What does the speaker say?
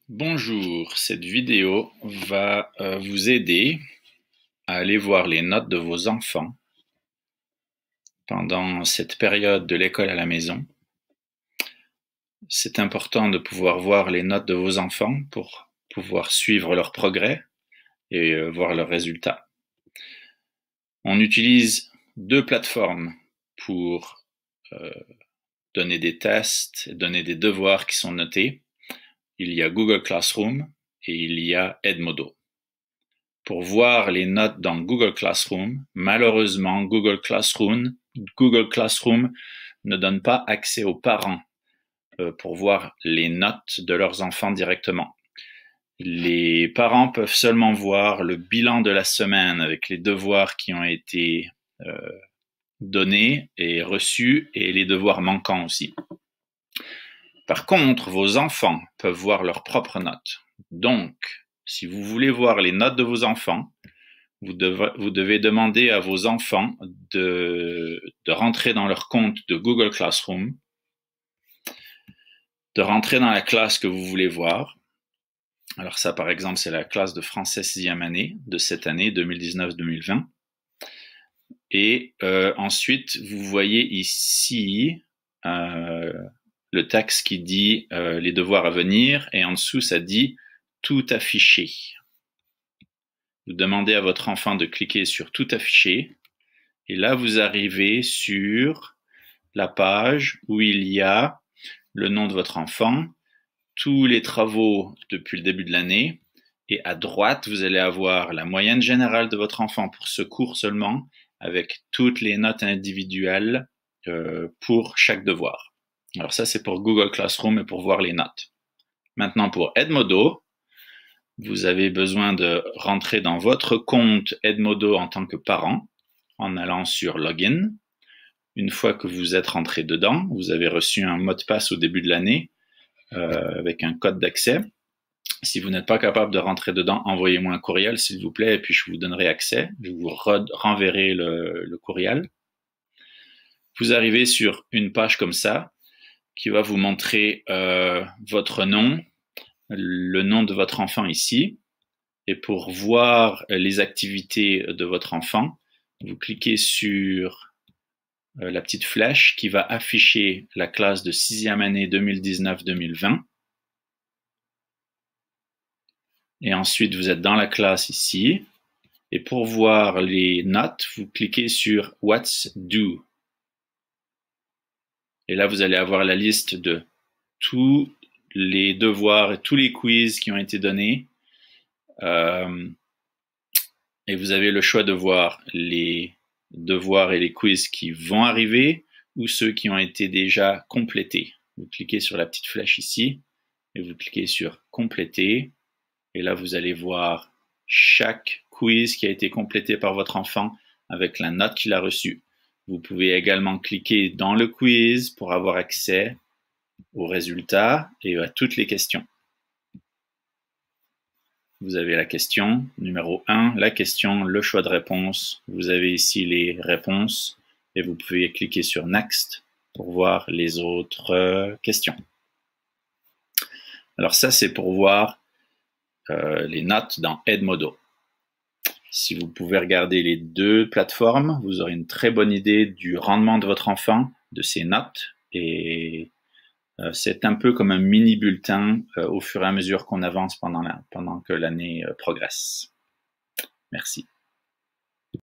Bonjour, cette vidéo va vous aider à aller voir les notes de vos enfants pendant cette période de l'école à la maison. C'est important de pouvoir voir les notes de vos enfants pour pouvoir suivre leur progrès et voir leurs résultats. On utilise deux plateformes pour donner des tests, donner des devoirs qui sont notés. Il y a Google Classroom et il y a Edmodo. Pour voir les notes dans Google Classroom, malheureusement, Google Classroom ne donne pas accès aux parents pour voir les notes de leurs enfants directement. Les parents peuvent seulement voir le bilan de la semaine avec les devoirs qui ont été donnés et reçus et les devoirs manquants aussi. Par contre, vos enfants peuvent voir leurs propres notes. Donc, si vous voulez voir les notes de vos enfants, vous devez demander à vos enfants de rentrer dans leur compte de Google Classroom, de rentrer dans la classe que vous voulez voir. Alors ça, par exemple, c'est la classe de français 6e année de cette année 2019-2020. Et ensuite, vous voyez ici le texte qui dit les devoirs à venir, et en dessous, ça dit tout affiché. Vous demandez à votre enfant de cliquer sur tout afficher, et là, vous arrivez sur la page où il y a le nom de votre enfant, tous les travaux depuis le début de l'année, et à droite, vous allez avoir la moyenne générale de votre enfant pour ce cours seulement, avec toutes les notes individuelles pour chaque devoir. Alors ça, c'est pour Google Classroom et pour voir les notes. Maintenant, pour Edmodo, vous avez besoin de rentrer dans votre compte Edmodo en tant que parent en allant sur Login. Une fois que vous êtes rentré dedans, vous avez reçu un mot de passe au début de l'année avec un code d'accès. Si vous n'êtes pas capable de rentrer dedans, envoyez-moi un courriel, s'il vous plaît, et puis je vous donnerai accès. Je vous renverrai le courriel. Vous arrivez sur une page comme ça, qui va vous montrer votre nom, le nom de votre enfant ici. Et pour voir les activités de votre enfant, vous cliquez sur la petite flèche qui va afficher la classe de 6e année 2019-2020. Et ensuite, vous êtes dans la classe ici. Et pour voir les notes, vous cliquez sur What's Due. Et là, vous allez avoir la liste de tous les devoirs et tous les quiz qui ont été donnés. Et vous avez le choix de voir les devoirs et les quiz qui vont arriver ou ceux qui ont été déjà complétés. Vous cliquez sur la petite flèche ici et vous cliquez sur compléter. Et là, vous allez voir chaque quiz qui a été complété par votre enfant avec la note qu'il a reçue. Vous pouvez également cliquer dans le quiz pour avoir accès aux résultats et à toutes les questions. Vous avez la question numéro 1, la question, le choix de réponse. Vous avez ici les réponses et vous pouvez cliquer sur Next pour voir les autres questions. Alors ça, c'est pour voir les notes dans Edmodo. Si vous pouvez regarder les deux plateformes, vous aurez une très bonne idée du rendement de votre enfant, de ses notes, et c'est un peu comme un mini bulletin au fur et à mesure qu'on avance pendant que l'année progresse. Merci.